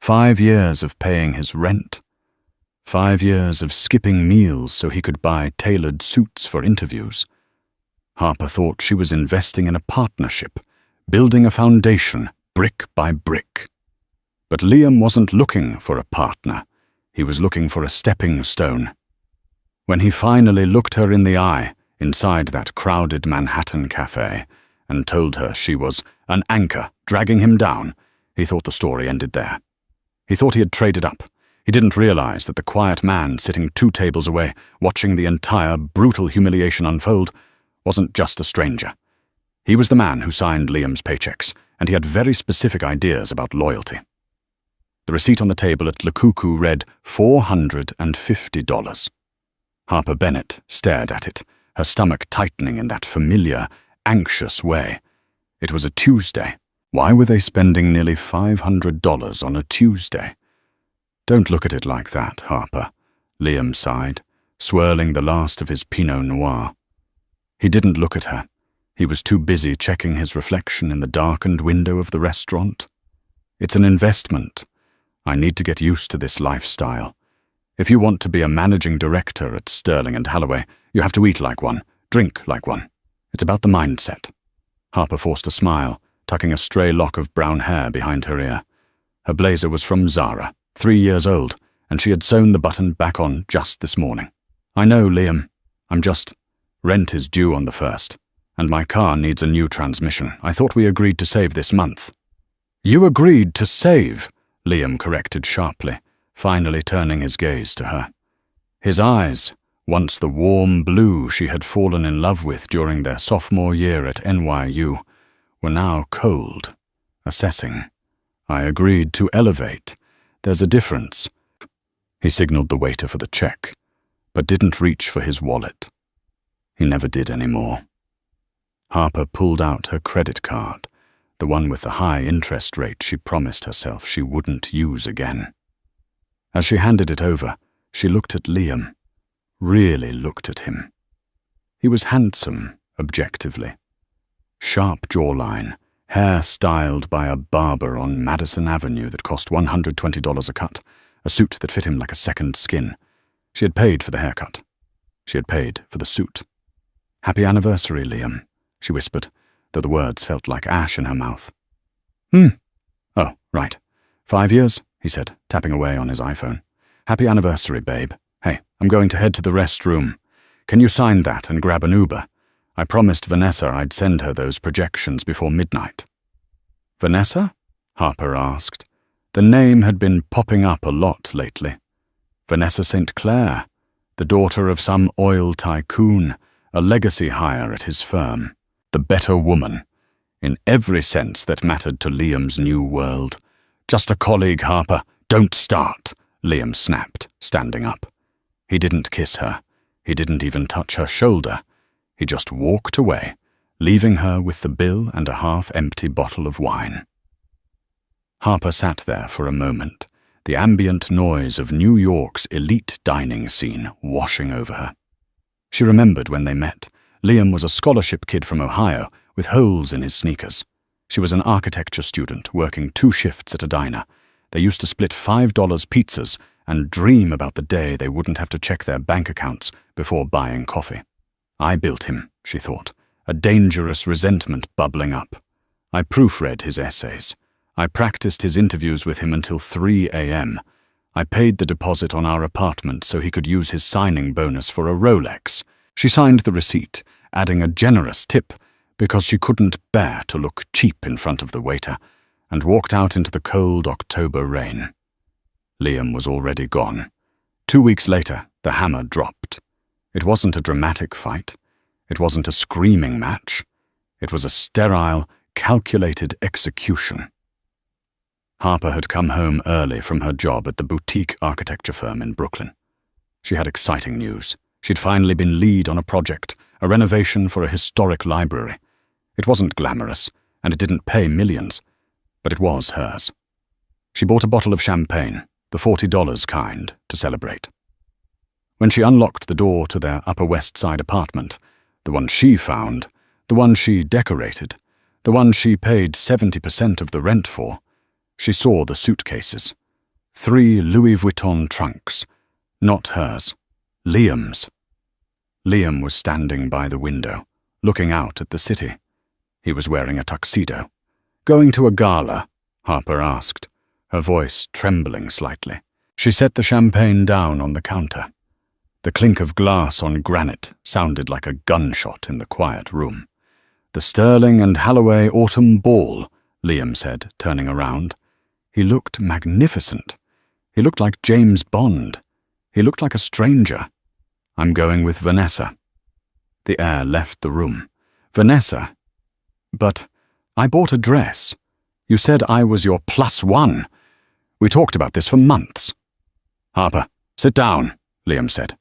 5 years of paying his rent. 5 years of skipping meals so he could buy tailored suits for interviews. Harper thought she was investing in a partnership, building a foundation, brick by brick. But Liam wasn't looking for a partner. He was looking for a stepping stone. When he finally looked her in the eye inside that crowded Manhattan cafe and told her she was an anchor dragging him down, he thought the story ended there. He thought he had traded up. He didn't realize that the quiet man sitting 2 tables away, watching the entire brutal humiliation unfold, wasn't just a stranger. He was the man who signed Liam's paychecks, and he had very specific ideas about loyalty. The receipt on the table at Le Cuckoo read $450. Harper Bennett stared at it, her stomach tightening in that familiar, anxious way. It was a Tuesday. Why were they spending nearly $500 on a Tuesday? Don't look at it like that, Harper, Liam sighed, swirling the last of his Pinot Noir. He didn't look at her. He was too busy checking his reflection in the darkened window of the restaurant. It's an investment. I need to get used to this lifestyle. If you want to be a managing director at Sterling and Holloway, you have to eat like one, drink like one. It's about the mindset. Harper forced a smile, tucking a stray lock of brown hair behind her ear. Her blazer was from Zara, 3 years old, and she had sewn the button back on just this morning. I know, Liam. Rent is due on the 1st, and my car needs a new transmission. I thought we agreed to save this month. You agreed to save, Liam corrected sharply, finally turning his gaze to her. His eyes, once the warm blue she had fallen in love with during their sophomore year at NYU, were now cold, assessing. I agreed to elevate. There's a difference. He signaled the waiter for the check, but didn't reach for his wallet. He never did anymore. Harper pulled out her credit card, the one with the high interest rate she promised herself she wouldn't use again. As she handed it over, she looked at Liam, really looked at him. He was handsome, objectively. Sharp jawline, hair styled by a barber on Madison Avenue that cost $120 a cut, a suit that fit him like a second skin. She had paid for the haircut. She had paid for the suit. "Happy anniversary, Liam," she whispered, though the words felt like ash in her mouth. Oh, right. 5 years, he said, tapping away on his iPhone. "Happy anniversary, babe. Hey, I'm going to head to the restroom. Can you sign that and grab an Uber? I promised Vanessa I'd send her those projections before midnight." Vanessa? Harper asked. The name had been popping up a lot lately. Vanessa St. Clair, the daughter of some oil tycoon, a legacy hire at his firm. The better woman, in every sense that mattered to Liam's new world. "Just a colleague, Harper. Don't start," Liam snapped, standing up. He didn't kiss her. He didn't even touch her shoulder. He just walked away, leaving her with the bill and a half-empty bottle of wine. Harper sat there for a moment, the ambient noise of New York's elite dining scene washing over her. She remembered when they met. Liam was a scholarship kid from Ohio with holes in his sneakers. She was an architecture student working 2 shifts at a diner. They used to split $5 pizzas and dream about the day they wouldn't have to check their bank accounts before buying coffee. I built him, she thought, a dangerous resentment bubbling up. I proofread his essays. I practiced his interviews with him until 3 a.m. I paid the deposit on our apartment so he could use his signing bonus for a Rolex. She signed the receipt, adding a generous tip because she couldn't bear to look cheap in front of the waiter, and walked out into the cold October rain. Liam was already gone. 2 weeks later, the hammer dropped. It wasn't a dramatic fight. It wasn't a screaming match. It was a sterile, calculated execution. Harper had come home early from her job at the boutique architecture firm in Brooklyn. She had exciting news. She'd finally been lead on a project, a renovation for a historic library. It wasn't glamorous, and it didn't pay millions, but it was hers. She bought a bottle of champagne, the $40 kind, to celebrate. When she unlocked the door to their Upper West Side apartment, the one she found, the one she decorated, the one she paid 70% of the rent for, she saw the suitcases, 3 Louis Vuitton trunks. Not hers. Liam's. Liam was standing by the window, looking out at the city. He was wearing a tuxedo. "Going to a gala?" Harper asked, her voice trembling slightly. She set the champagne down on the counter. The clink of glass on granite sounded like a gunshot in the quiet room. "The Sterling and Holloway Autumn Ball," Liam said, turning around. He looked magnificent. He looked like James Bond. He looked like a stranger. "I'm going with Vanessa." The air left the room. "Vanessa? But I bought a dress. You said I was your +1. We talked about this for months." "Harper, sit down," Liam said.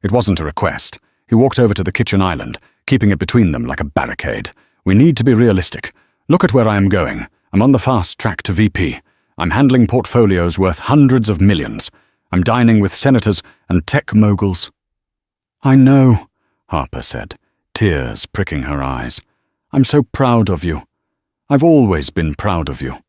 It wasn't a request. He walked over to the kitchen island, keeping it between them like a barricade. "We need to be realistic. Look at where I am going. I'm on the fast track to VP. I'm handling portfolios worth hundreds of millions. I'm dining with senators and tech moguls." "I know," Harper said, tears pricking her eyes. "I'm so proud of you. I've always been proud of you."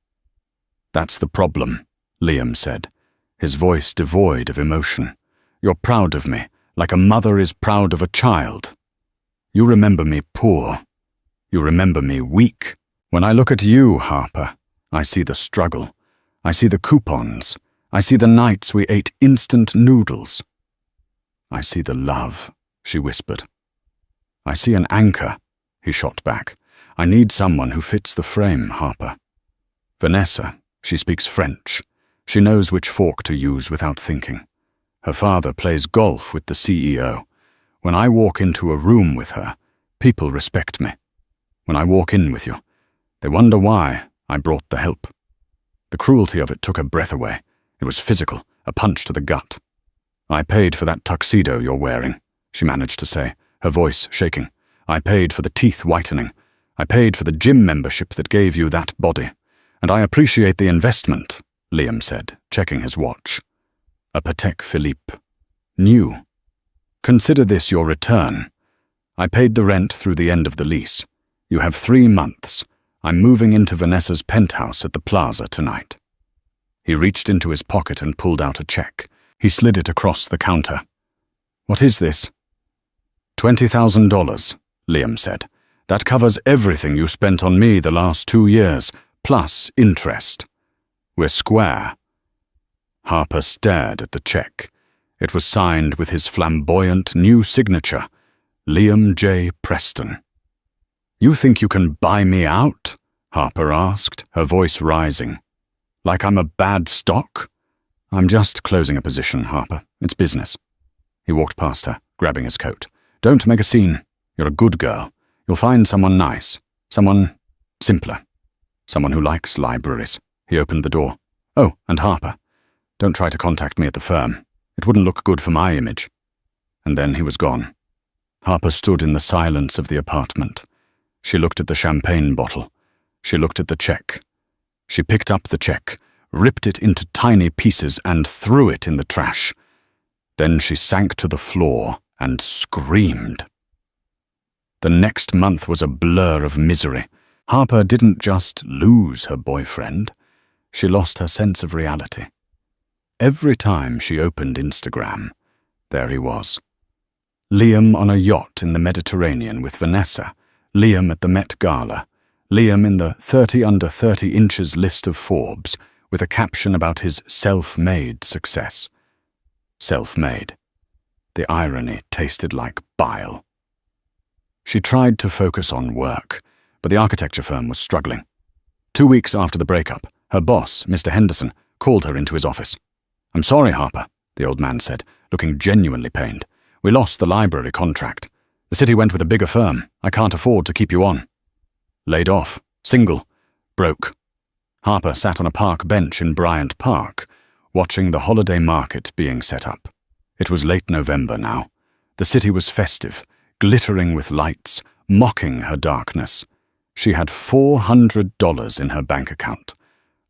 "That's the problem," Liam said, his voice devoid of emotion. "You're proud of me, like a mother is proud of a child. You remember me poor. You remember me weak. When I look at you, Harper, I see the struggle. I see the coupons. I see the nights we ate instant noodles. I see the love," she whispered. "I see an anchor," he shot back. "I need someone who fits the frame, Harper. Vanessa, she speaks French. She knows which fork to use without thinking. Her father plays golf with the CEO. When I walk into a room with her, people respect me. When I walk in with you, they wonder why I brought the help." The cruelty of it took her breath away. It was physical, a punch to the gut. "I paid for that tuxedo you're wearing," she managed to say, her voice shaking. "I paid for the teeth whitening. I paid for the gym membership that gave you that body. And I appreciate the investment," Liam said, checking his watch. A Patek Philippe. New. "Consider this your return. I paid the rent through the end of the lease. You have 3 months. I'm moving into Vanessa's penthouse at the plaza tonight." He reached into his pocket and pulled out a check. He slid it across the counter. "What is this?" $20,000, Liam said. "That covers everything you spent on me the last 2 years, plus interest. We're square." Harper stared at the check. It was signed with his flamboyant new signature, Liam J. Preston. "You think you can buy me out?" Harper asked, her voice rising. "Like I'm a bad stock?" "I'm just closing a position, Harper. It's business." He walked past her, grabbing his coat. "Don't make a scene. You're a good girl. You'll find someone nice. Someone simpler. Someone who likes libraries." He opened the door. "Oh, and Harper, don't try to contact me at the firm. It wouldn't look good for my image." And then he was gone. Harper stood in the silence of the apartment. She looked at the champagne bottle. She looked at the check. She picked up the check, ripped it into tiny pieces, and threw it in the trash. Then she sank to the floor and screamed. The next month was a blur of misery. Harper didn't just lose her boyfriend. She lost her sense of reality. Every time she opened Instagram, there he was. Liam on a yacht in the Mediterranean with Vanessa. Liam at the Met Gala. Liam in the 30 under 30 inches list of Forbes, with a caption about his self-made success. Self-made. The irony tasted like bile. She tried to focus on work, but the architecture firm was struggling. 2 weeks after the breakup, her boss, Mr. Henderson, called her into his office. "I'm sorry, Harper," the old man said, looking genuinely pained. "We lost the library contract. The city went with a bigger firm. I can't afford to keep you on." Laid off, single, broke. Harper sat on a park bench in Bryant Park, watching the holiday market being set up. It was late November now. The city was festive, glittering with lights, mocking her darkness. She had $400 in her bank account.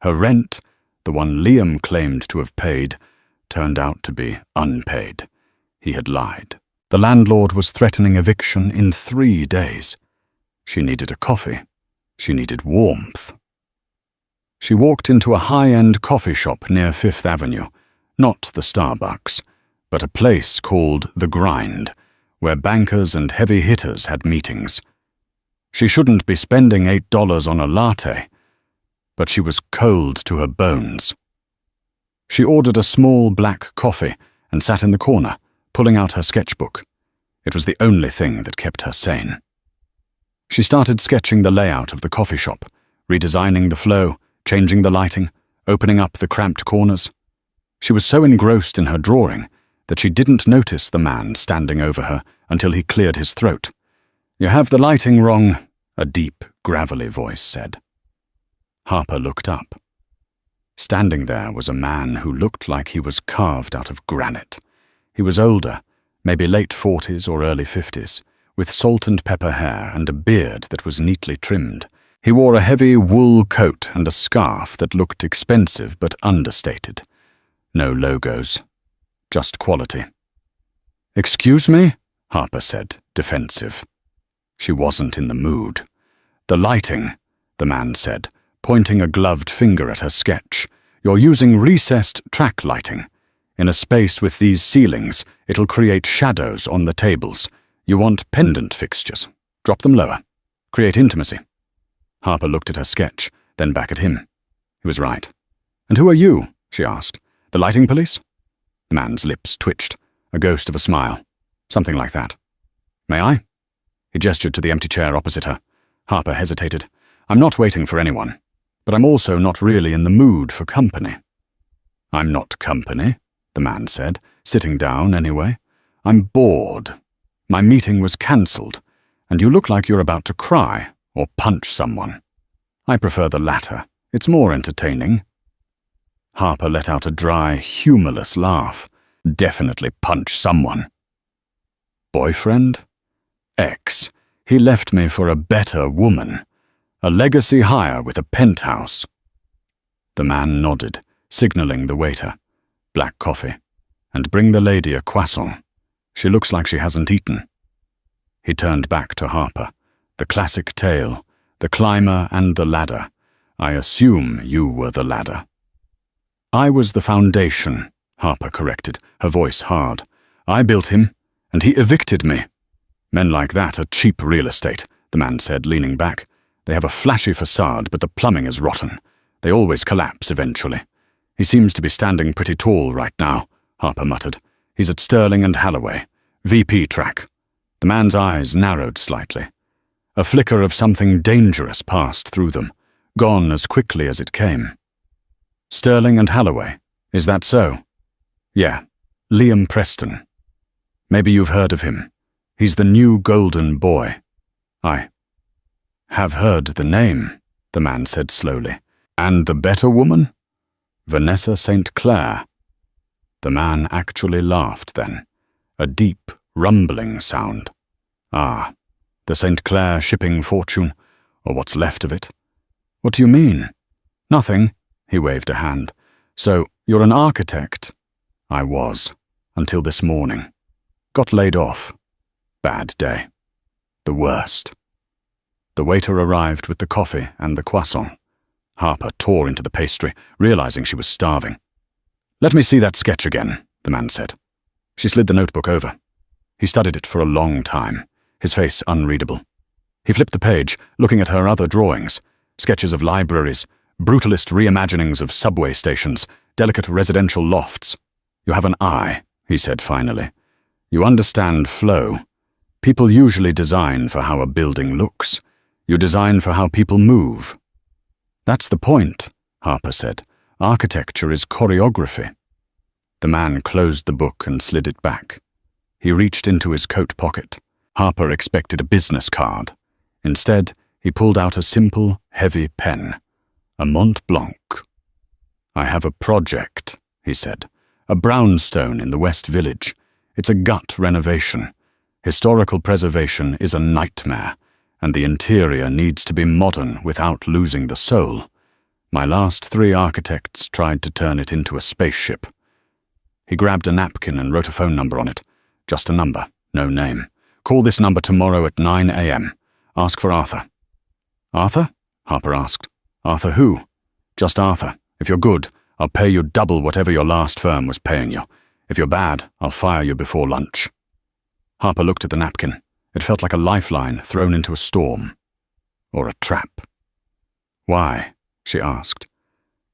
Her rent, the one Liam claimed to have paid, turned out to be unpaid. He had lied. The landlord was threatening eviction in 3 days. She needed a coffee. She needed warmth. She walked into a high-end coffee shop near Fifth Avenue, not the Starbucks, but a place called The Grind, where bankers and heavy hitters had meetings. She shouldn't be spending $8 on a latte, but she was cold to her bones. She ordered a small black coffee and sat in the corner, pulling out her sketchbook. It was the only thing that kept her sane. She started sketching the layout of the coffee shop, redesigning the flow, changing the lighting, opening up the cramped corners. She was so engrossed in her drawing that she didn't notice the man standing over her until he cleared his throat. "You have the lighting wrong," a deep, gravelly voice said. Harper looked up. Standing there was a man who looked like he was carved out of granite. He was older, maybe late 40s or early 50s, with salt and pepper hair and a beard that was neatly trimmed. He wore a heavy wool coat and a scarf that looked expensive but understated. No logos, just quality. "Excuse me?" Harper said, defensive. She wasn't in the mood. "The lighting," the man said, pointing a gloved finger at her sketch. "You're using recessed track lighting. In a space with these ceilings, it'll create shadows on the tables. You want pendant fixtures. Drop them lower. Create intimacy." Harper looked at her sketch, then back at him. He was right. "And who are you?" she asked. "The lighting police?" The man's lips twitched, a ghost of a smile. "Something like that." "May I?" He gestured to the empty chair opposite her. Harper hesitated. "I'm not waiting for anyone, but I'm also not really in the mood for company." "I'm not company," the man said, sitting down anyway. "I'm bored. My meeting was cancelled, and you look like you're about to cry or punch someone. I prefer the latter. It's more entertaining." Harper let out a dry, humorless laugh. "Definitely punch someone." "Boyfriend?" "Ex. He left me for a better woman. A legacy hire with a penthouse." The man nodded, signaling the waiter. "Black coffee. And bring the lady a croissant. She looks like she hasn't eaten." He turned back to Harper. "The classic tale, the climber and the ladder. I assume you were the ladder." "I was the foundation," Harper corrected, her voice hard. "I built him, and he evicted me." "Men like that are cheap real estate," the man said, leaning back. "They have a flashy facade, but the plumbing is rotten. They always collapse eventually." "He seems to be standing pretty tall right now," Harper muttered. "He's at Sterling and Halloway. VP track." The man's eyes narrowed slightly. A flicker of something dangerous passed through them, gone as quickly as it came. "Sterling and Halloway, is that so?" "Yeah, Liam Preston. Maybe you've heard of him. He's the new golden boy." "I have heard the name," the man said slowly. "And the better woman?" "Vanessa St. Clair." The man actually laughed then, a deep, rumbling sound. "Ah, the St. Clair shipping fortune, or what's left of it." "What do you mean?" "Nothing," he waved a hand. "So, you're an architect?" "I was, until this morning. Got laid off. Bad day. The worst." The waiter arrived with the coffee and the croissant. Harper tore into the pastry, realizing she was starving. "Let me see that sketch again," the man said. She slid the notebook over. He studied it for a long time, his face unreadable. He flipped the page, looking at her other drawings, sketches of libraries, brutalist reimaginings of subway stations, delicate residential lofts. "You have an eye," he said finally. "You understand flow. People usually design for how a building looks. You design for how people move." "That's the point," Harper said. "Architecture is choreography." The man closed the book and slid it back. He reached into his coat pocket. Harper expected a business card. Instead, he pulled out a simple, heavy pen. A Mont Blanc. "I have a project," he said. "A brownstone in the West Village. It's a gut renovation. Historical preservation is a nightmare, and the interior needs to be modern without losing the soul. My last 3 architects tried to turn it into a spaceship." He grabbed a napkin and wrote a phone number on it. Just a number, no name. "Call this number tomorrow at 9 a.m. Ask for Arthur." "Arthur?" Harper asked. "Arthur who?" Just Arthur. If you're good, I'll pay you double whatever your last firm was paying you. If you're bad, I'll fire you before lunch." Harper looked at the napkin. It felt like a lifeline thrown into a storm. Or a trap. "Why?" she asked.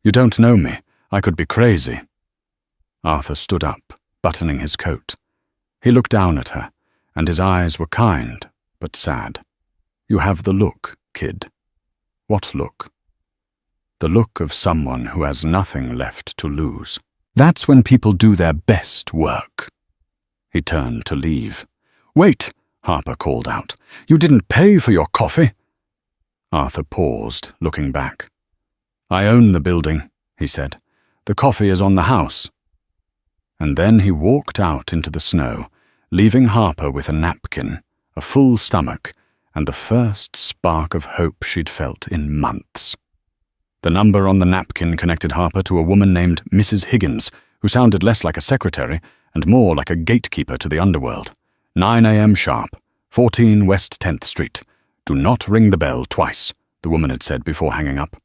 "You don't know me. I could be crazy." Arthur stood up, buttoning his coat. He looked down at her, and his eyes were kind, but sad. "You have the look, kid." "What look?" "The look of someone who has nothing left to lose. That's when people do their best work." He turned to leave. "Wait," Harper called out. "You didn't pay for your coffee." Arthur paused, looking back. "I own the building," he said. "The coffee is on the house." And then he walked out into the snow, leaving Harper with a napkin, a full stomach, and the first spark of hope she'd felt in months. The number on the napkin connected Harper to a woman named Mrs. Higgins, who sounded less like a secretary and more like a gatekeeper to the underworld. 9 a.m. sharp, 14 West 10th Street. "Do not ring the bell twice," the woman had said before hanging up.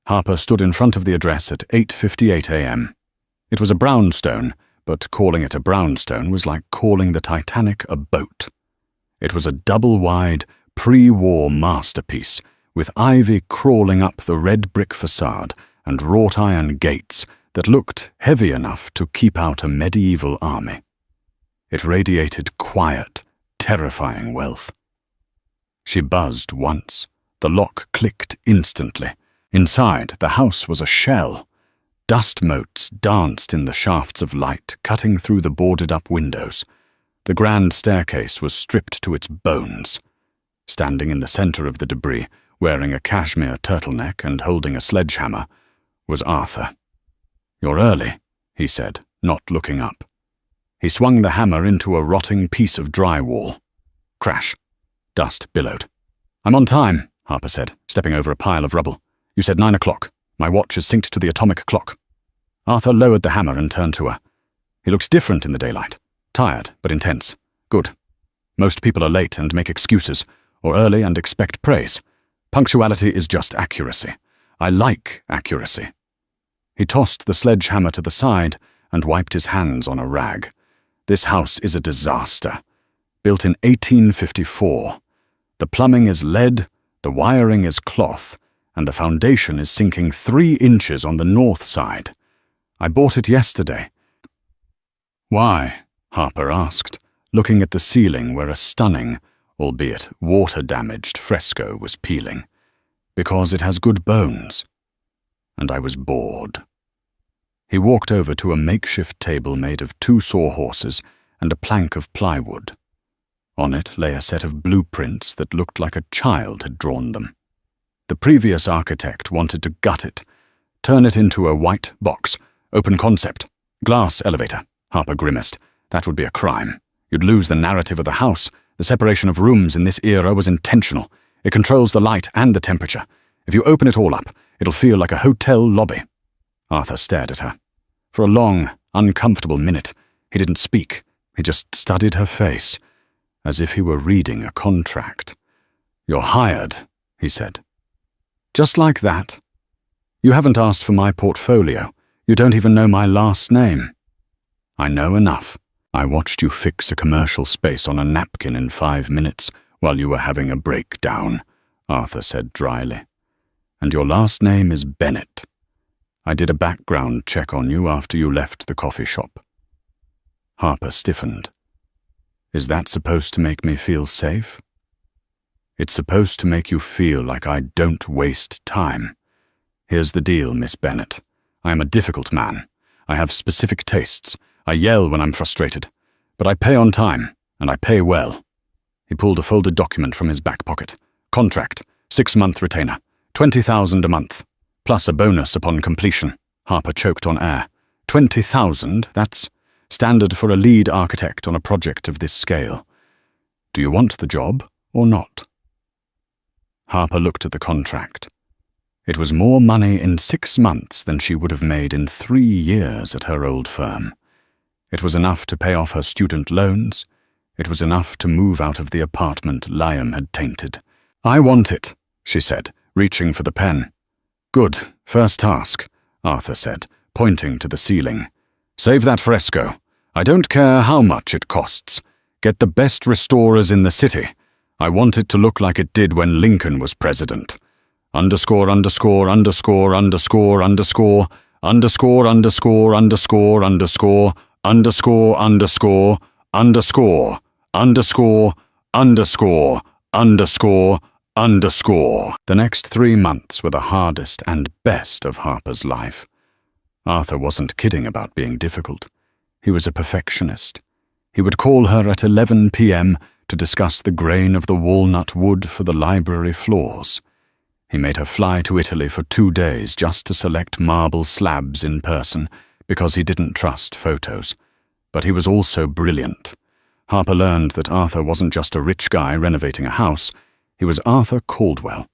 Harper stood in front of the address at 8:58 a.m. It was a brownstone, but calling it a brownstone was like calling the Titanic a boat. It was a double-wide, pre-war masterpiece, with ivy crawling up the red brick facade and wrought iron gates that looked heavy enough to keep out a medieval army. It radiated quiet, terrifying wealth. She buzzed once. The lock clicked instantly. Inside, the house was a shell. Dust motes danced in the shafts of light, cutting through the boarded-up windows. The grand staircase was stripped to its bones. Standing in the center of the debris, wearing a cashmere turtleneck and holding a sledgehammer, was Arthur. "You're early," he said, not looking up. He swung the hammer into a rotting piece of drywall. Crash. Dust billowed. "I'm on time," Harper said, stepping over a pile of rubble. "You said 9 o'clock. My watch is synced to the atomic clock." Arthur lowered the hammer and turned to her. He looked different in the daylight. Tired, but intense. "Good. Most people are late and make excuses, or early and expect praise. Punctuality is just accuracy. I like accuracy." He tossed the sledgehammer to the side and wiped his hands on a rag. "This house is a disaster. Built in 1854. The plumbing is lead, the wiring is cloth, and the foundation is sinking 3 inches on the north side. I bought it yesterday." "Why?" Harper asked, looking at the ceiling where a stunning, albeit water-damaged, fresco was peeling. "Because it has good bones." And I was bored. He walked over to a makeshift table made of 2 sawhorses and a plank of plywood. On it lay a set of blueprints that looked like a child had drawn them. The previous architect wanted to gut it, turn it into a white box, open concept, glass elevator. Harper grimaced. That would be a crime. You'd lose the narrative of the house. The separation of rooms in this era was intentional. It controls the light and the temperature. If you open it all up, it'll feel like a hotel lobby. Arthur stared at her. For a long, uncomfortable minute, he didn't speak. He just studied her face, as if he were reading a contract. "You're hired," he said. "Just like that? You haven't asked for my portfolio. You don't even know my last name." "I know enough. I watched you fix a commercial space on a napkin in 5 minutes while you were having a breakdown," Arthur said dryly. "And your last name is Bennett. I did a background check on you after you left the coffee shop." Harper stiffened. "Is that supposed to make me feel safe?" "It's supposed to make you feel like I don't waste time. Here's the deal, Miss Bennett. I am a difficult man. I have specific tastes. I yell when I'm frustrated. But I pay on time, and I pay well." He pulled a folded document from his back pocket. "Contract, 6-month retainer, $20,000 a month, plus a bonus upon completion." Harper choked on air. $20,000, that's standard for a lead architect on a project of this scale. Do you want the job or not? Harper looked at the contract. It was more money in 6 months than she would have made in 3 years at her old firm. It was enough to pay off her student loans. It was enough to move out of the apartment Liam had tainted. "I want it," she said, reaching for the pen. Good, first task, Arthur said, pointing to the ceiling. Save that fresco. I don't care how much it costs. Get the best restorers in the city. I want it to look like it did when Lincoln was president. Underscore, underscore, underscore, underscore, underscore, underscore, underscore, underscore, underscore, underscore, underscore, underscore, underscore, underscore, underscore, underscore. The next 3 months were the hardest and best of Harper's life. Arthur wasn't kidding about being difficult. He was a perfectionist. He would call her at 11 p.m. to discuss the grain of the walnut wood for the library floors. He made her fly to Italy for 2 days just to select marble slabs in person because he didn't trust photos. But he was also brilliant. Harper learned that Arthur wasn't just a rich guy renovating a house. He was Arthur Caldwell.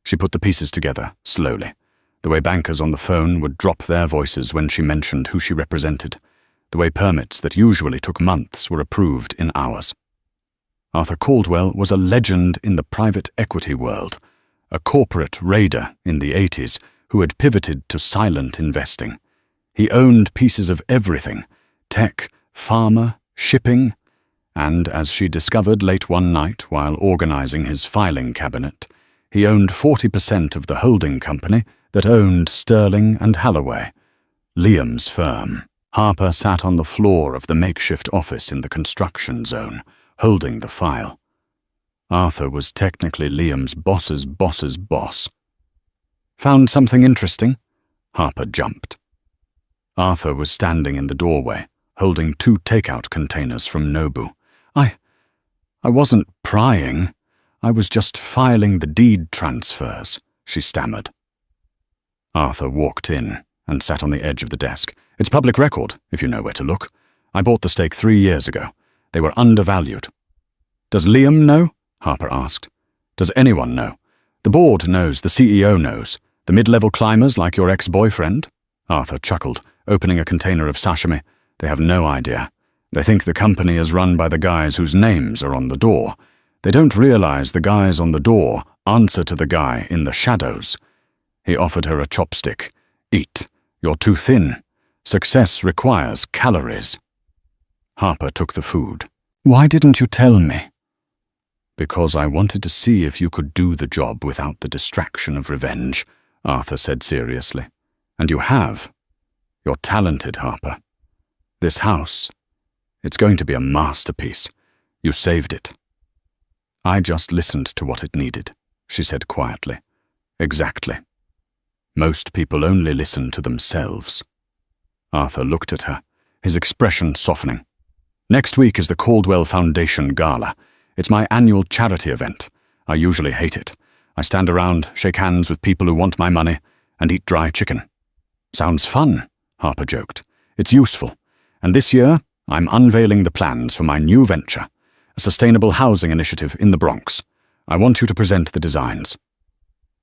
She put the pieces together, slowly. The way bankers on the phone would drop their voices when she mentioned who she represented. The way permits that usually took months were approved in hours. Arthur Caldwell was a legend in the private equity world, a corporate raider in the 80s who had pivoted to silent investing. He owned pieces of everything: tech, pharma, shipping, and, as she discovered late one night while organizing his filing cabinet, he owned 40% of the holding company that owned Sterling and Halloway, Liam's firm. Harper sat on the floor of the makeshift office in the construction zone, holding the file. Arthur was technically Liam's boss's boss's boss. Found something interesting? Harper jumped. Arthur was standing in the doorway, holding 2 takeout containers from Nobu. I wasn't prying. I was just filing the deed transfers, she stammered. Arthur walked in and sat on the edge of the desk. It's public record, if you know where to look. I bought the stake 3 years ago. They were undervalued. Does Liam know? Harper asked. Does anyone know? The board knows, the CEO knows. The mid-level climbers like your ex-boyfriend? Arthur chuckled, opening a container of sashimi. They have no idea. They think the company is run by the guys whose names are on the door. They don't realize the guys on the door answer to the guy in the shadows. He offered her a chopstick. Eat. You're too thin. Success requires calories. Harper took the food. Why didn't you tell me? Because I wanted to see if you could do the job without the distraction of revenge, Arthur said seriously. And you have. You're talented, Harper. This house, it's going to be a masterpiece. You saved it. I just listened to what it needed, she said quietly. Exactly. Most people only listen to themselves. Arthur looked at her, his expression softening. Next week is the Caldwell Foundation Gala. It's my annual charity event. I usually hate it. I stand around, shake hands with people who want my money, and eat dry chicken. Sounds fun, Harper joked. It's useful. And this year, I'm unveiling the plans for my new venture, a sustainable housing initiative in the Bronx. I want you to present the designs.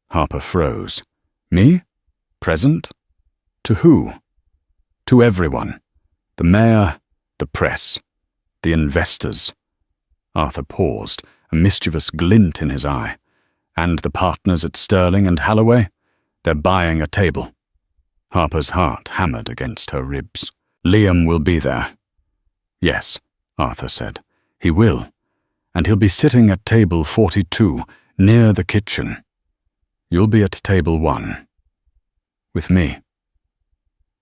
Harper froze. Me? Present? To who? To everyone. The mayor, the press, the investors. Arthur paused, a mischievous glint in his eye. And the partners at Sterling and Halloway? They're buying a table. Harper's heart hammered against her ribs. Liam will be there. Yes, Arthur said. He will. And he'll be sitting at table 42, near the kitchen. You'll be at table 1. With me.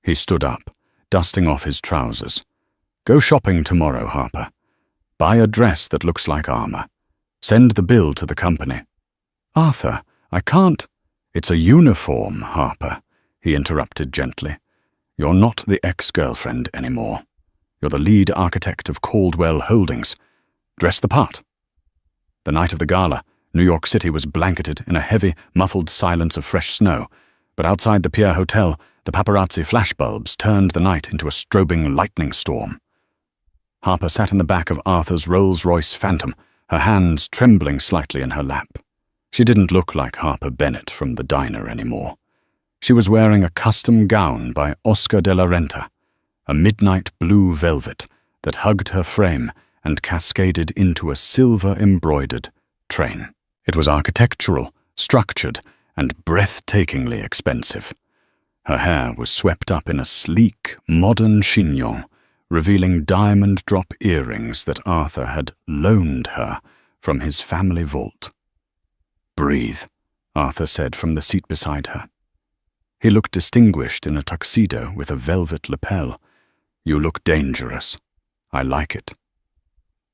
He stood up, dusting off his trousers. Go shopping tomorrow, Harper. Buy a dress that looks like armor. Send the bill to the company. Arthur, I can't. It's a uniform, Harper, he interrupted gently. You're not the ex-girlfriend anymore. You're the lead architect of Caldwell Holdings. Dress the part. The night of the gala, New York City was blanketed in a heavy, muffled silence of fresh snow, but outside the Pier Hotel, the paparazzi flashbulbs turned the night into a strobing lightning storm. Harper sat in the back of Arthur's Rolls-Royce Phantom, her hands trembling slightly in her lap. She didn't look like Harper Bennett from the diner anymore. She was wearing a custom gown by Oscar de la Renta, a midnight blue velvet that hugged her frame and cascaded into a silver-embroidered train. It was architectural, structured, and breathtakingly expensive. Her hair was swept up in a sleek, modern chignon, revealing diamond drop earrings that Arthur had loaned her from his family vault. "Breathe," Arthur said from the seat beside her. He looked distinguished in a tuxedo with a velvet lapel. "You look dangerous. I like it."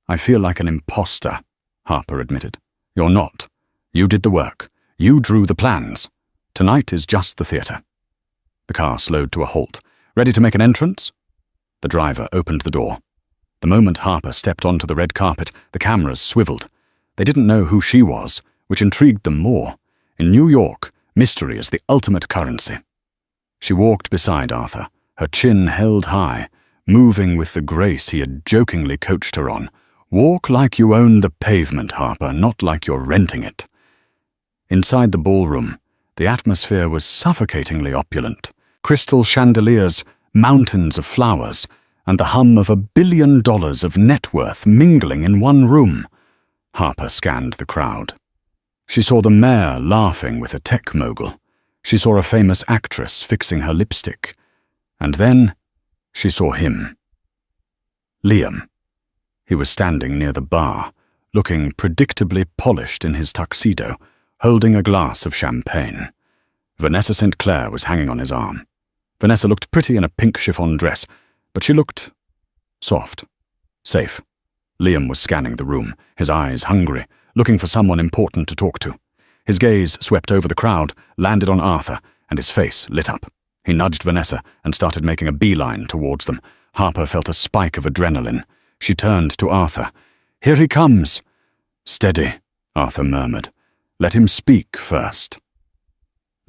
"I feel like an imposter," Harper admitted. "You're not. You did the work. You drew the plans. Tonight is just the theater." The car slowed to a halt. "Ready to make an entrance?" The driver opened the door. The moment Harper stepped onto the red carpet, the cameras swiveled. They didn't know who she was, which intrigued them more. In New York, mystery is the ultimate currency. She walked beside Arthur, her chin held high, moving with the grace he had jokingly coached her on. "Walk like you own the pavement, Harper, not like you're renting it." Inside the ballroom, the atmosphere was suffocatingly opulent. Crystal chandeliers, mountains of flowers, and the hum of $1 billion of net worth mingling in one room. Harper scanned the crowd. She saw the mayor laughing with a tech mogul. She saw a famous actress fixing her lipstick. And then she saw him. Liam. He was standing near the bar, looking predictably polished in his tuxedo, holding a glass of champagne. Vanessa St. Clair was hanging on his arm. Vanessa looked pretty in a pink chiffon dress, but she looked soft, safe. Liam was scanning the room, his eyes hungry, looking for someone important to talk to. His gaze swept over the crowd, landed on Arthur, and his face lit up. He nudged Vanessa and started making a beeline towards them. Harper felt a spike of adrenaline. She turned to Arthur. "Here he comes." "Steady," Arthur murmured. "Let him speak first."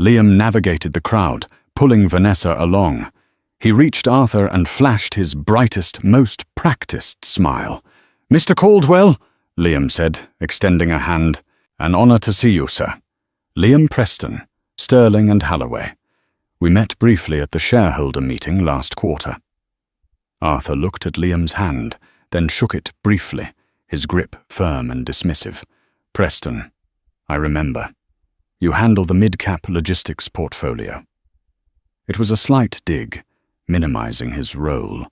Liam navigated the crowd, pulling Vanessa along. He reached Arthur and flashed his brightest, most practiced smile. "Mr. Caldwell," Liam said, extending a hand. "An honor to see you, sir. Liam Preston, Sterling and Halloway. We met briefly at the shareholder meeting last quarter." Arthur looked at Liam's hand, then shook it briefly, his grip firm and dismissive. "Preston, I remember. You handle the mid-cap logistics portfolio." It was a slight dig, minimizing his role,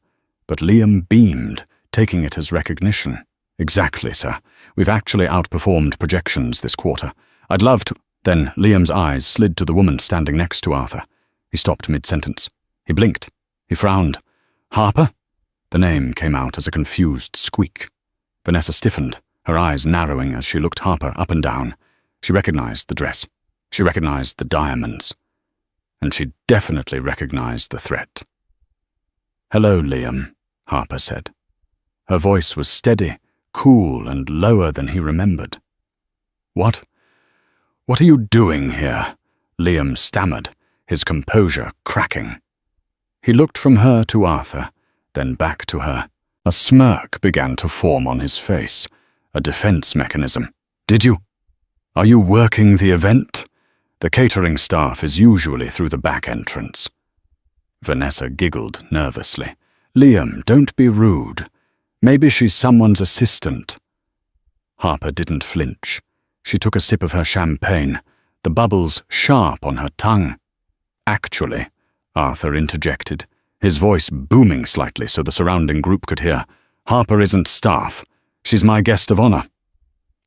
but Liam beamed, taking it as recognition. "Exactly, sir. We've actually outperformed projections this quarter. I'd love to—" Then Liam's eyes slid to the woman standing next to Arthur. He stopped mid-sentence. He blinked. He frowned. "Harper?" The name came out as a confused squeak. Vanessa stiffened, her eyes narrowing as she looked Harper up and down. She recognized the dress. She recognized the diamonds. And she definitely recognized the threat. "Hello, Liam," Harper said. Her voice was steady, cool, and lower than he remembered. What are you doing here?" Liam stammered, his composure cracking. He looked from her to Arthur, then back to her. A smirk began to form on his face, a defense mechanism. Are you working the event? The catering staff is usually through the back entrance." Vanessa giggled nervously. "Liam, don't be rude. Maybe she's someone's assistant." Harper didn't flinch. She took a sip of her champagne, the bubbles sharp on her tongue. "Actually," Arthur interjected, his voice booming slightly so the surrounding group could hear, "Harper isn't staff. She's my guest of honor."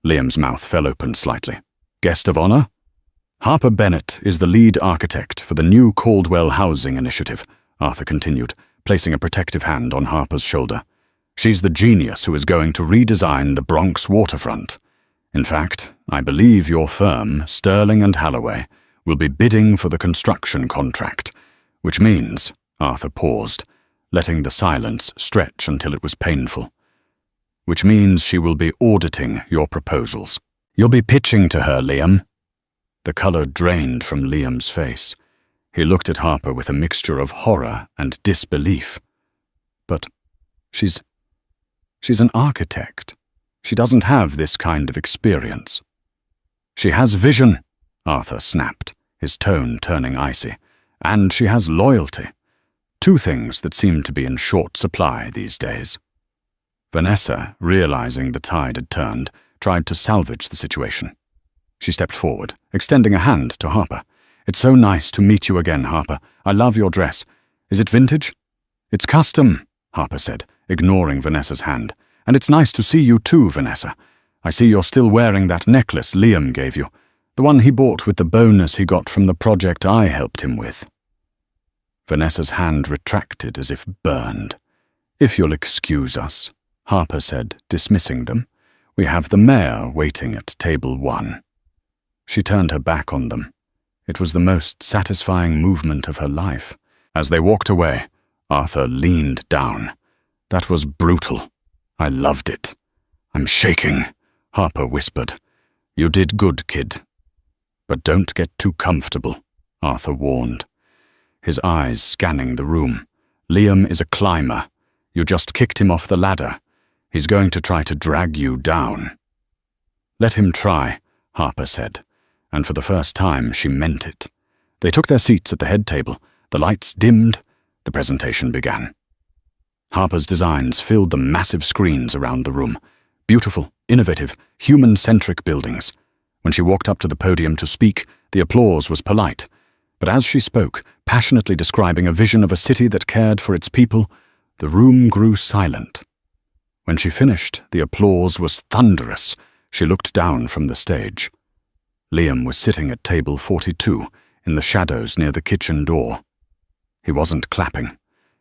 Liam's mouth fell open slightly. "Guest of honor?" "Harper Bennett is the lead architect for the new Caldwell Housing Initiative," Arthur continued, placing a protective hand on Harper's shoulder. "She's the genius who is going to redesign the Bronx waterfront. In fact, I believe your firm, Sterling and Halloway, will be bidding for the construction contract, which means," Arthur paused, letting the silence stretch until it was painful, "which means she will be auditing your proposals. You'll be pitching to her, Liam." The color drained from Liam's face. He looked at Harper with a mixture of horror and disbelief. "But she's an architect. She doesn't have this kind of experience." "She has vision," Arthur snapped, his tone turning icy. "And she has loyalty. Two things that seem to be in short supply these days." Vanessa, realizing the tide had turned, tried to salvage the situation. She stepped forward, extending a hand to Harper. "It's so nice to meet you again, Harper. I love your dress. Is it vintage?" "It's custom," Harper said, ignoring Vanessa's hand. "And it's nice to see you too, Vanessa. I see you're still wearing that necklace Liam gave you, the one he bought with the bonus he got from the project I helped him with." Vanessa's hand retracted as if burned. "If you'll excuse us," Harper said, dismissing them. "We have the mayor waiting at table 1. She turned her back on them. It was the most satisfying movement of her life. As they walked away, Arthur leaned down. "That was brutal. I loved it." "I'm shaking," Harper whispered. "You did good, kid." "But don't get too comfortable," Arthur warned, his eyes scanning the room. "Liam is a climber. You just kicked him off the ladder. He's going to try to drag you down." "Let him try," Harper said, and for the first time she meant it. They took their seats at the head table. The lights dimmed. The presentation began. Harper's designs filled the massive screens around the room. Beautiful, innovative, human-centric buildings. When she walked up to the podium to speak, the applause was polite. But as she spoke, passionately describing a vision of a city that cared for its people, the room grew silent. When she finished, the applause was thunderous. She looked down from the stage. Liam was sitting at table 42, in the shadows near the kitchen door. He wasn't clapping.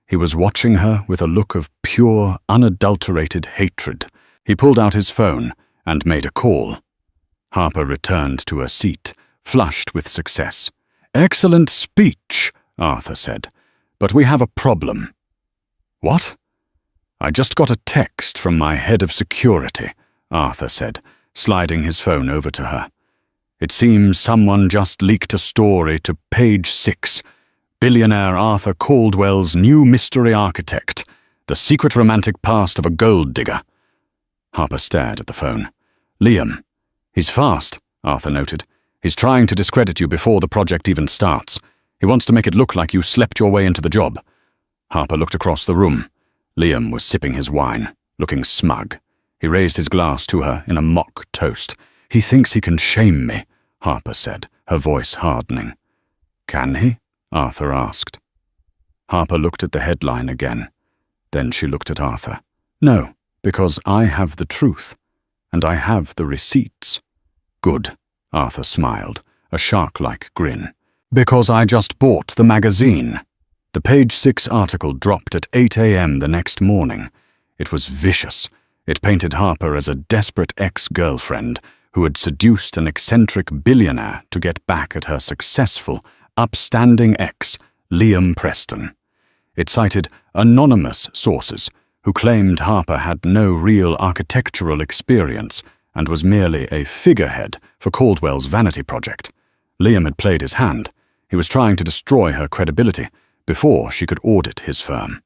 He was watching her with a look of pure, unadulterated hatred. He pulled out his phone and made a call. Harper returned to her seat, flushed with success. "Excellent speech," Arthur said, "but we have a problem." "What?" "I just got a text from my head of security," Arthur said, sliding his phone over to her. "It seems someone just leaked a story to page 6. Billionaire Arthur Caldwell's new mystery architect, the secret romantic past of a gold digger." Harper stared at the phone. "Liam. He's fast," Arthur noted. "He's trying to discredit you before the project even starts. He wants to make it look like you slept your way into the job." Harper looked across the room. Liam was sipping his wine, looking smug. He raised his glass to her in a mock toast. "He thinks he can shame me," Harper said, her voice hardening. "Can he?" Arthur asked. Harper looked at the headline again. Then she looked at Arthur. "No, because I have the truth, and I have the receipts." "Good," Arthur smiled, a shark-like grin. "Because I just bought the magazine." The page 6 article dropped at 8 a.m. the next morning. It was vicious. It painted Harper as a desperate ex-girlfriend who had seduced an eccentric billionaire to get back at her successful, upstanding ex, Liam Preston. It cited anonymous sources who claimed Harper had no real architectural experience and was merely a figurehead for Caldwell's vanity project. Liam had played his hand. He was trying to destroy her credibility before she could audit his firm.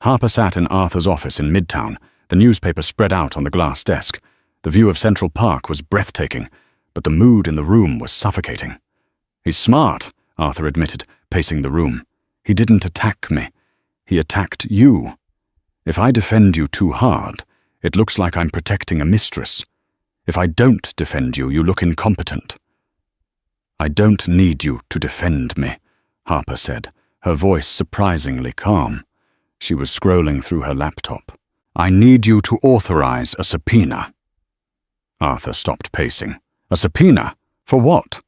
Harper sat in Arthur's office in Midtown, the newspaper spread out on the glass desk. The view of Central Park was breathtaking, but the mood in the room was suffocating. "He's smart," Arthur admitted, pacing the room. "He didn't attack me. He attacked you. If I defend you too hard, it looks like I'm protecting a mistress. If I don't defend you, you look incompetent." "I don't need you to defend me," Harper said, her voice surprisingly calm. She was scrolling through her laptop. "I need you to authorize a subpoena." Arthur stopped pacing. "A subpoena? For what?"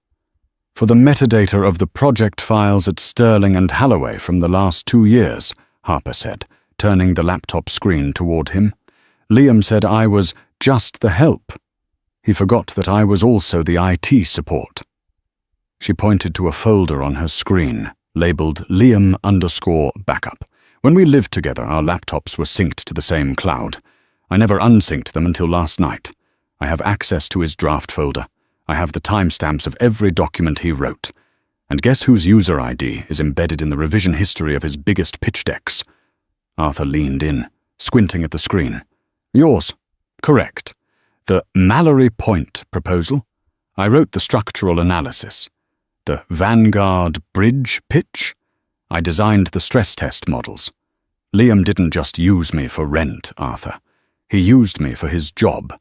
"For the metadata of the project files at Sterling and Halloway from the last 2 years, Harper said, turning the laptop screen toward him. "Liam said I was just the help. He forgot that I was also the IT support." She pointed to a folder on her screen, labeled Liam_backup. "When we lived together, our laptops were synced to the same cloud. I never unsynced them until last night. I have access to his draft folder. I have the timestamps of every document he wrote. And guess whose user ID is embedded in the revision history of his biggest pitch decks?" Arthur leaned in, squinting at the screen. "Yours. Correct. The Mallory Point proposal. I wrote the structural analysis. The Vanguard Bridge pitch. I designed the stress test models. Liam didn't just use me for rent, Arthur. He used me for his job.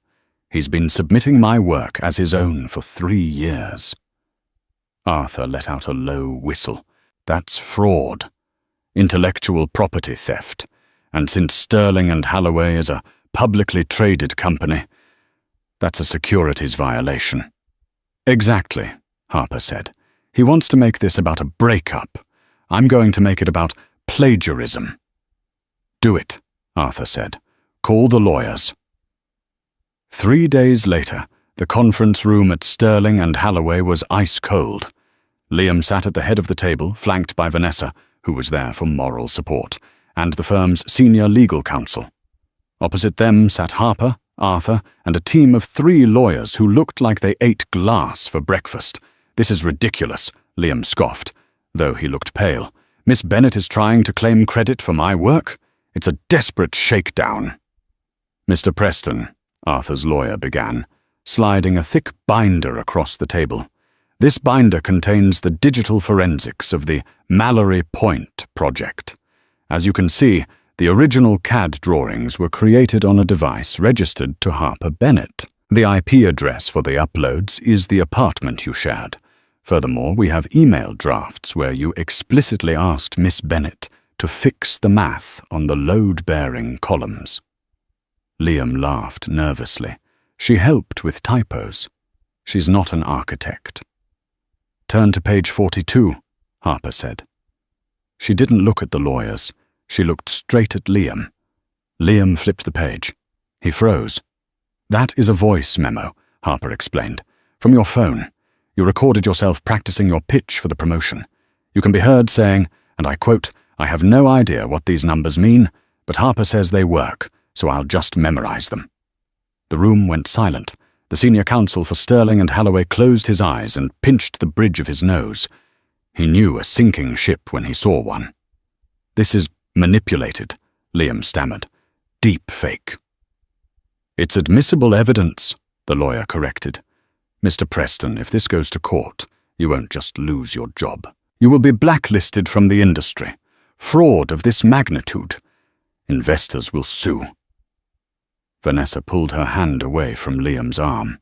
He's been submitting my work as his own for 3 years. Arthur let out a low whistle. That's fraud. Intellectual property theft. And since Sterling and Halloway is a publicly traded company, that's a securities violation. Exactly, Harper said. He wants to make this about a breakup. I'm going to make it about plagiarism. Do it, Arthur said. Call the lawyers. 3 days later, the conference room at Sterling and Halloway was ice cold. Liam sat at the head of the table, flanked by Vanessa, who was there for moral support, and the firm's senior legal counsel. Opposite them sat Harper, Arthur, and a team of 3 lawyers who looked like they ate glass for breakfast. This is ridiculous, Liam scoffed, though he looked pale. Miss Bennett is trying to claim credit for my work? It's a desperate shakedown. Mr. Preston, Arthur's lawyer began, sliding a thick binder across the table. This binder contains the digital forensics of the Mallory Point project. As you can see, the original CAD drawings were created on a device registered to Harper Bennett. The IP address for the uploads is the apartment you shared. Furthermore, we have email drafts where you explicitly asked Miss Bennett to fix the math on the load-bearing columns. Liam laughed nervously. She helped with typos. She's not an architect. Turn to page 42, Harper said. She didn't look at the lawyers. She looked straight at Liam. Liam flipped the page. He froze. That is a voice memo, Harper explained. From your phone. You recorded yourself practicing your pitch for the promotion. You can be heard saying, and I quote, "I have no idea what these numbers mean, but Harper says they work, so I'll just memorize them." The room went silent. The senior counsel for Sterling and Halloway closed his eyes and pinched the bridge of his nose. He knew a sinking ship when he saw one. "This is manipulated," Liam stammered. "Deep fake." "It's admissible evidence," the lawyer corrected. "Mr. Preston, if this goes to court, you won't just lose your job. You will be blacklisted from the industry. Fraud of this magnitude. Investors will sue." Vanessa pulled her hand away from Liam's arm.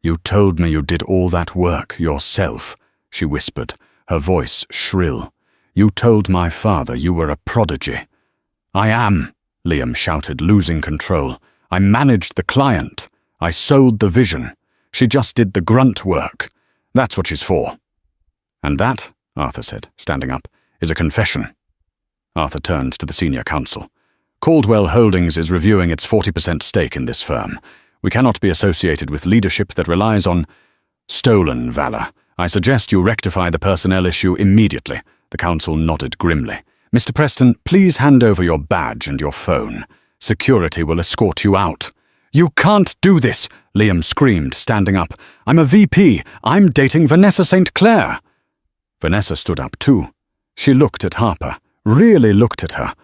"You told me you did all that work yourself," she whispered, her voice shrill. "You told my father you were a prodigy." "I am," Liam shouted, losing control. "I managed the client. I sold the vision. She just did the grunt work. That's what she's for." "And that," Arthur said, standing up, "is a confession." Arthur turned to the senior counsel. "Caldwell Holdings is reviewing its 40% stake in this firm. We cannot be associated with leadership that relies on stolen valor. I suggest you rectify the personnel issue immediately." The counsel nodded grimly. "Mr. Preston, please hand over your badge and your phone. Security will escort you out." "You can't do this," Liam screamed, standing up. "I'm a VP. I'm dating Vanessa St. Clair." Vanessa stood up too. She looked at Harper, really looked at her,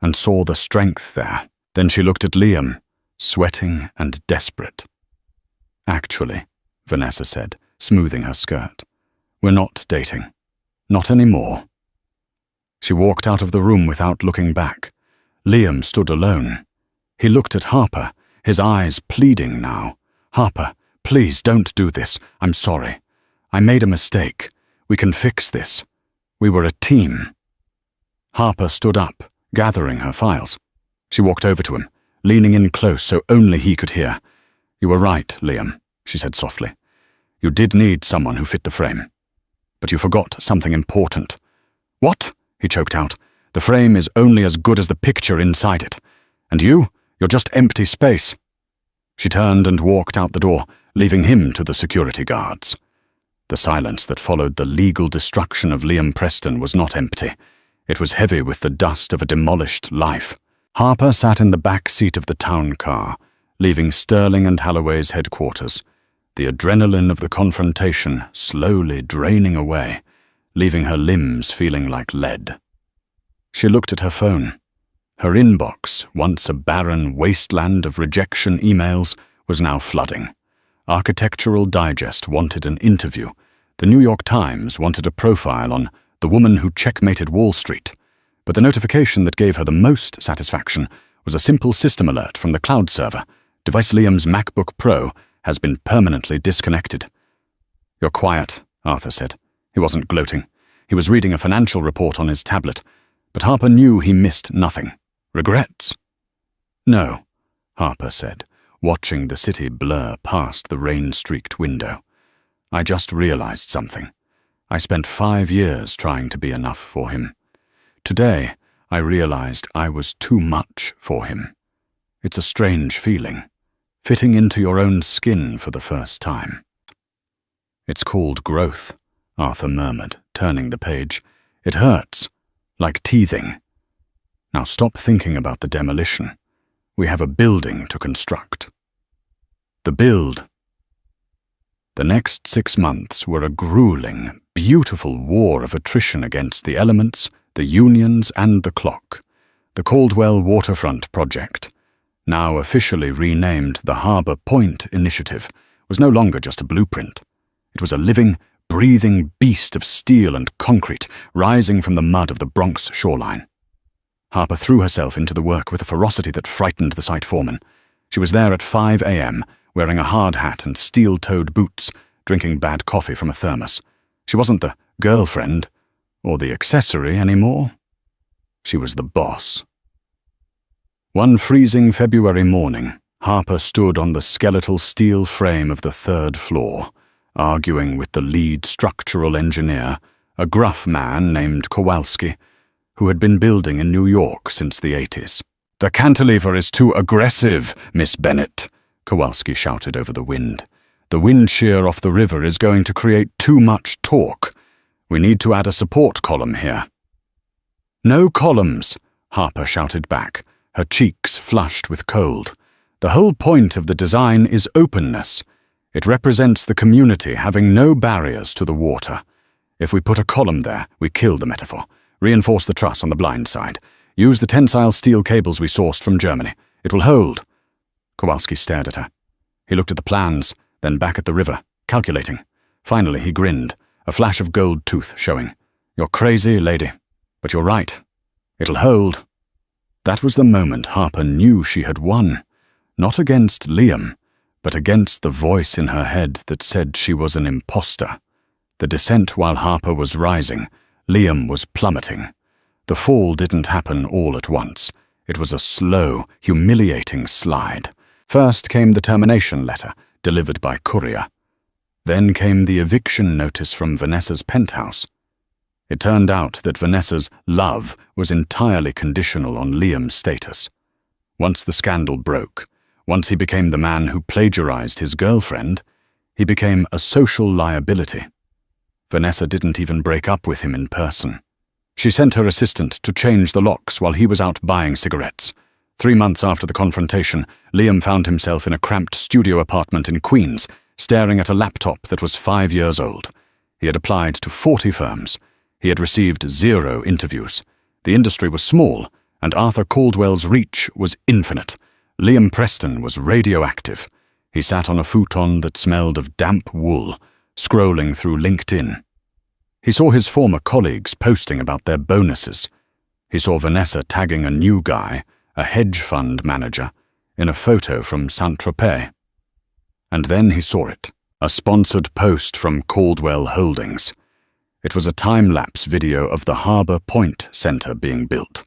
and saw the strength there. Then she looked at Liam, sweating and desperate. "Actually," Vanessa said, smoothing her skirt, "we're not dating. Not anymore." She walked out of the room without looking back. Liam stood alone. He looked at Harper, his eyes pleading now. "Harper, please don't do this. I'm sorry. I made a mistake. We can fix this. We were a team." Harper stood up, gathering her files. She walked over to him, leaning in close so only he could hear. "You were right, Liam," she said softly. "You did need someone who fit the frame. But you forgot something important." "What?" he choked out. "The frame is only as good as the picture inside it. And you're just empty space." She turned and walked out the door, leaving him to the security guards. The silence that followed the legal destruction of Liam Preston was not empty. It was heavy with the dust of a demolished life. Harper sat in the back seat of the town car, leaving Sterling and Halloway's headquarters, the adrenaline of the confrontation slowly draining away, leaving her limbs feeling like lead. She looked at her phone. Her inbox, once a barren wasteland of rejection emails, was now flooding. Architectural Digest wanted an interview. The New York Times wanted a profile on the woman who checkmated Wall Street. But the notification that gave her the most satisfaction was a simple system alert from the cloud server, Device Liam's MacBook Pro has been permanently disconnected. "You're quiet," Arthur said. He wasn't gloating. He was reading a financial report on his tablet, but Harper knew he missed nothing. Regrets? "No," Harper said, watching the city blur past the rain-streaked window. "I just realized something. I spent 5 years trying to be enough for him. Today, I realized I was too much for him. It's a strange feeling, fitting into your own skin for the first time." "It's called growth," Arthur murmured, turning the page. "It hurts, like teething. Now stop thinking about the demolition. We have a building to construct." The build. The next 6 months were a grueling, beautiful war of attrition against the elements, the unions, and the clock. The Caldwell Waterfront Project, now officially renamed the Harbor Point Initiative, was no longer just a blueprint. It was a living, breathing beast of steel and concrete rising from the mud of the Bronx shoreline. Harper threw herself into the work with a ferocity that frightened the site foreman. She was there at 5 a.m., wearing a hard hat and steel-toed boots, drinking bad coffee from a thermos. She wasn't the girlfriend or the accessory anymore. She was the boss. One freezing February morning, Harper stood on the skeletal steel frame of the 3rd floor, arguing with the lead structural engineer, a gruff man named Kowalski, who had been building in New York since the 80s. "The cantilever is too aggressive, Miss Bennett," Kowalski shouted over the wind. "The wind shear off the river is going to create too much torque. We need to add a support column here." "No columns," Harper shouted back, her cheeks flushed with cold. "The whole point of the design is openness. It represents the community having no barriers to the water. If we put a column there, we kill the metaphor. Reinforce the truss on the blind side. Use the tensile steel cables we sourced from Germany. It will hold." Kowalski stared at her. He looked at the plans, then back at the river, calculating. Finally, he grinned, a flash of gold tooth showing. "You're crazy, lady, but you're right. It'll hold." That was the moment Harper knew she had won, not against Liam, but against the voice in her head that said she was an imposter. The descent while Harper was rising, Liam was plummeting. The fall didn't happen all at once. It was a slow, humiliating slide. First came the termination letter, delivered by courier. Then came the eviction notice from Vanessa's penthouse. It turned out that Vanessa's love was entirely conditional on Liam's status. Once the scandal broke, once he became the man who plagiarized his girlfriend, he became a social liability. Vanessa didn't even break up with him in person. She sent her assistant to change the locks while he was out buying cigarettes. 3 months after the confrontation, Liam found himself in a cramped studio apartment in Queens, staring at a laptop that was 5 years old. He had applied to 40 firms. He had received 0 interviews. The industry was small, and Arthur Caldwell's reach was infinite. Liam Preston was radioactive. He sat on a futon that smelled of damp wool, scrolling through LinkedIn. He saw his former colleagues posting about their bonuses. He saw Vanessa tagging a new guy, a hedge fund manager, in a photo from Saint-Tropez. And then he saw it, a sponsored post from Caldwell Holdings. It was a time-lapse video of the Harbor Point Center being built.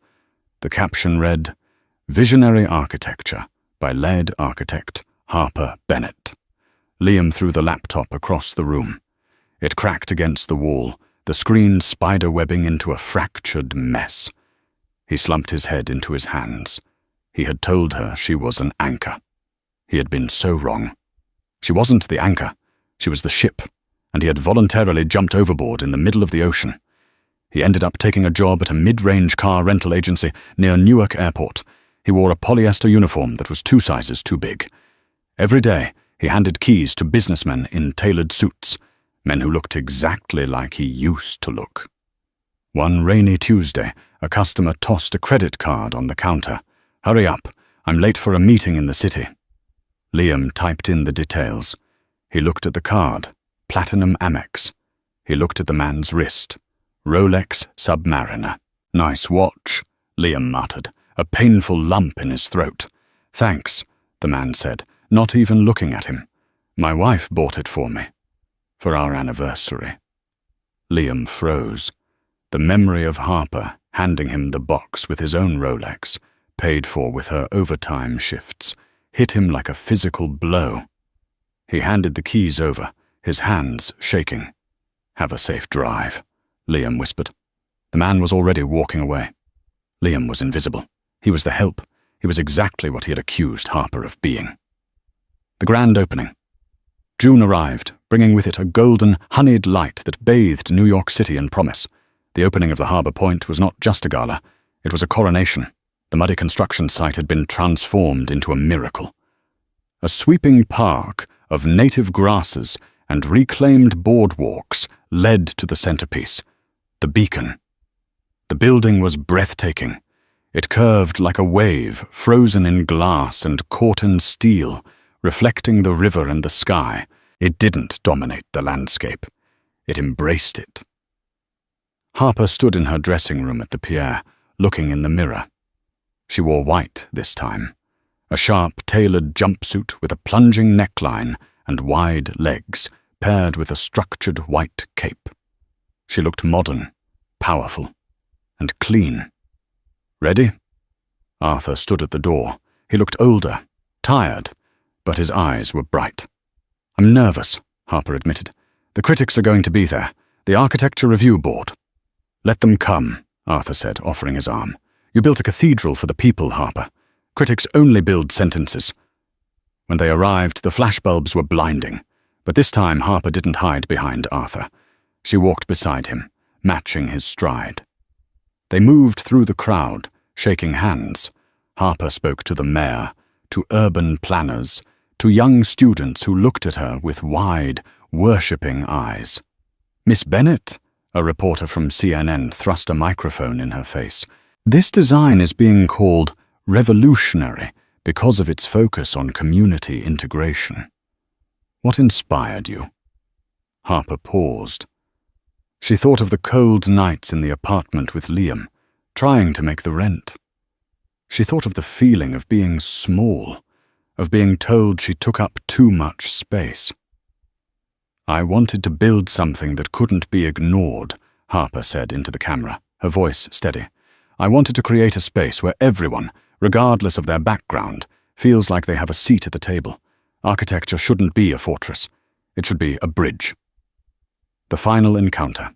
The caption read, "Visionary Architecture by lead architect Harper Bennett." Liam threw the laptop across the room. It cracked against the wall, the screen spider-webbing into a fractured mess. He slumped his head into his hands. He had told her she was an anchor. He had been so wrong. She wasn't the anchor. She was the ship, and he had voluntarily jumped overboard in the middle of the ocean. He ended up taking a job at a mid-range car rental agency near Newark Airport. He wore a polyester uniform that was 2 sizes too big. Every day, he handed keys to businessmen in tailored suits, men who looked exactly like he used to look. One rainy Tuesday, a customer tossed a credit card on the counter. "Hurry up, I'm late for a meeting in the city." Liam typed in the details. He looked at the card, Platinum Amex. He looked at the man's wrist, Rolex Submariner. "Nice watch," Liam muttered, a painful lump in his throat. "Thanks, the man said, not even looking at him. "My wife bought it for me. For our anniversary." Liam froze. The memory of Harper handing him the box with his own Rolex, paid for with her overtime shifts, hit him like a physical blow. He handed the keys over, his hands shaking. "Have a safe drive," Liam whispered. The man was already walking away. Liam was invisible. He was the help. He was exactly what he had accused Harper of being. The grand opening. June arrived, bringing with it a golden, honeyed light that bathed New York City in promise. The opening of the Harbor Point was not just a gala. It was a coronation. The muddy construction site had been transformed into a miracle. A sweeping park of native grasses and reclaimed boardwalks led to the centerpiece, the beacon. The building was breathtaking. It curved like a wave, frozen in glass and caught in steel, reflecting the river and the sky. It didn't dominate the landscape. It embraced it. Harper stood in her dressing room at the pier, looking in the mirror. She wore white this time, a sharp, tailored jumpsuit with a plunging neckline and wide legs, paired with a structured white cape. She looked modern, powerful, and clean. "Ready?" Arthur stood at the door. He looked older, tired, but his eyes were bright. "I'm nervous," Harper admitted. "The critics are going to be there, the Architecture Review Board." "Let them come," Arthur said, offering his arm. "You built a cathedral for the people, Harper. Critics only build sentences." When they arrived, the flashbulbs were blinding, but this time Harper didn't hide behind Arthur. She walked beside him, matching his stride. They moved through the crowd, shaking hands. Harper spoke to the mayor, to urban planners, to young students who looked at her with wide, worshipping eyes. "Miss Bennett," a reporter from CNN thrust a microphone in her face. "This design is being called revolutionary because of its focus on community integration. What inspired you?" Harper paused. She thought of the cold nights in the apartment with Liam, trying to make the rent. She thought of the feeling of being small, of being told she took up too much space. "I wanted to build something that couldn't be ignored," Harper said into the camera, her voice steady. "I wanted to create a space where everyone, regardless of their background, feels like they have a seat at the table. Architecture shouldn't be a fortress. It should be a bridge." The final encounter.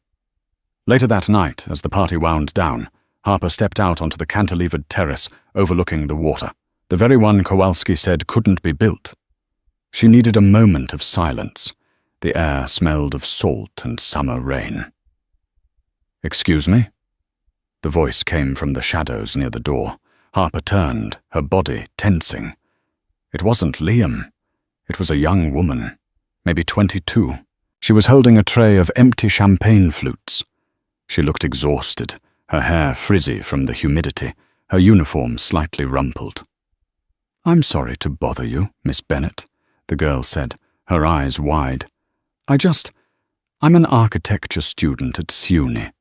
Later that night, as the party wound down, Harper stepped out onto the cantilevered terrace overlooking the water, the very one Kowalski said couldn't be built. She needed a moment of silence. The air smelled of salt and summer rain. "Excuse me?" The voice came from the shadows near the door. Harper turned, her body tensing. It wasn't Liam. It was a young woman, maybe 22. She was holding a tray of empty champagne flutes. She looked exhausted, her hair frizzy from the humidity, her uniform slightly rumpled. "I'm sorry to bother you, Miss Bennett," the girl said, her eyes wide. I'm an architecture student at SUNY.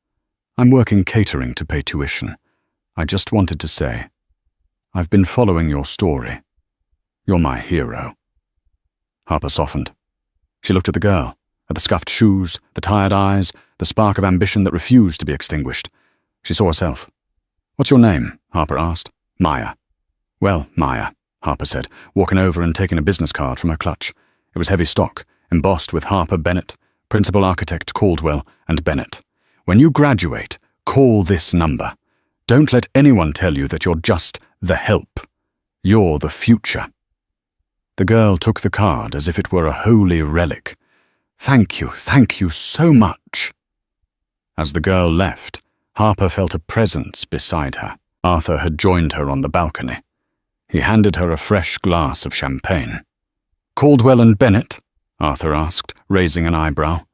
I'm working catering to pay tuition. I just wanted to say, I've been following your story. You're my hero." Harper softened. She looked at the girl, at the scuffed shoes, the tired eyes, the spark of ambition that refused to be extinguished. She saw herself. "What's your name?" Harper asked. "Maya." "Well, Maya," Harper said, walking over and taking a business card from her clutch. It was heavy stock, embossed with Harper Bennett, Principal Architect Caldwell and Bennett. "When you graduate, call this number. Don't let anyone tell you that you're just the help. You're the future." The girl took the card as if it were a holy relic. Thank you so much." As the girl left, Harper felt a presence beside her. Arthur had joined her on the balcony. He handed her a fresh glass of champagne. "Caldwell and Bennett?" Arthur asked, raising an eyebrow.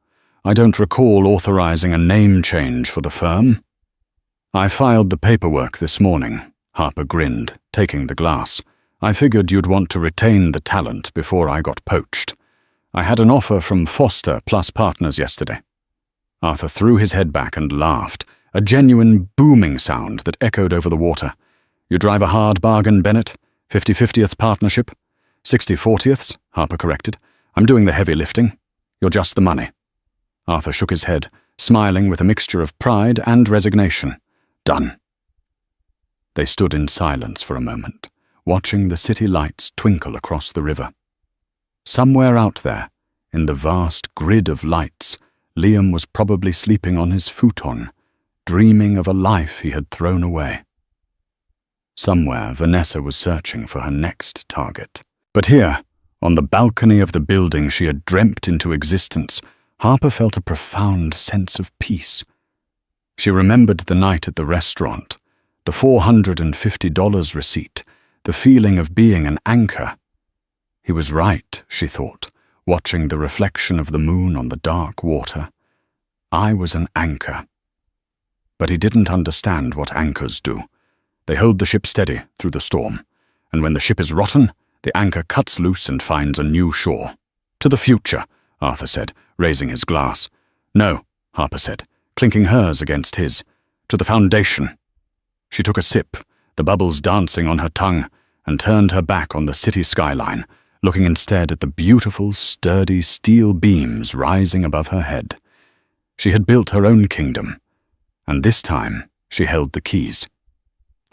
"I don't recall authorizing a name change for the firm." "I filed the paperwork this morning," Harper grinned, taking the glass. "I figured you'd want to retain the talent before I got poached. I had an offer from Foster Plus Partners yesterday." Arthur threw his head back and laughed, a genuine booming sound that echoed over the water. "You drive a hard bargain, Bennett? 50/50th partnership?" 60/40ths, Harper corrected. I'm doing the heavy lifting. You're just the money. Arthur shook his head, smiling with a mixture of pride and resignation. Done. They stood in silence for a moment, watching the city lights twinkle across the river. Somewhere out there, in the vast grid of lights, Liam was probably sleeping on his futon, dreaming of a life he had thrown away. Somewhere, Vanessa was searching for her next target. But here, on the balcony of the building she had dreamt into existence, Harper felt a profound sense of peace. She remembered the night at the restaurant, the $450 receipt, the feeling of being an anchor. He was right, she thought, watching the reflection of the moon on the dark water. I was an anchor. But he didn't understand what anchors do. They hold the ship steady through the storm, and when the ship is rotten, the anchor cuts loose and finds a new shore. To the future, Arthur said, raising his glass. No, Harper said, clinking hers against his. To the foundation. She took a sip, the bubbles dancing on her tongue, and turned her back on the city skyline, looking instead at the beautiful, sturdy steel beams rising above her head. She had built her own kingdom, and this time she held the keys.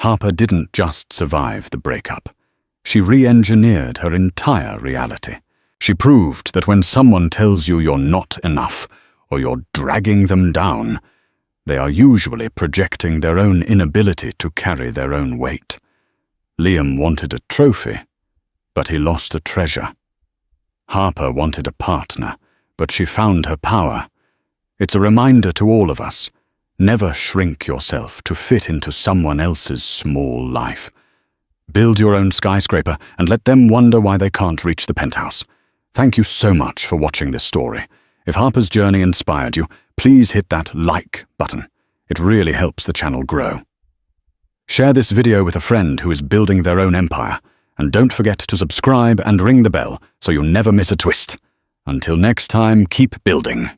Harper didn't just survive the breakup. She re-engineered her entire reality. She proved that when someone tells you you're not enough, or you're dragging them down, they are usually projecting their own inability to carry their own weight. Liam wanted a trophy, but he lost a treasure. Harper wanted a partner, but she found her power. It's a reminder to all of us. Never shrink yourself to fit into someone else's small life. Build your own skyscraper and let them wonder why they can't reach the penthouse. Thank you so much for watching this story. If Harper's journey inspired you, please hit that like button. It really helps the channel grow. Share this video with a friend who is building their own empire, and don't forget to subscribe and ring the bell so you never miss a twist. Until next time, keep building.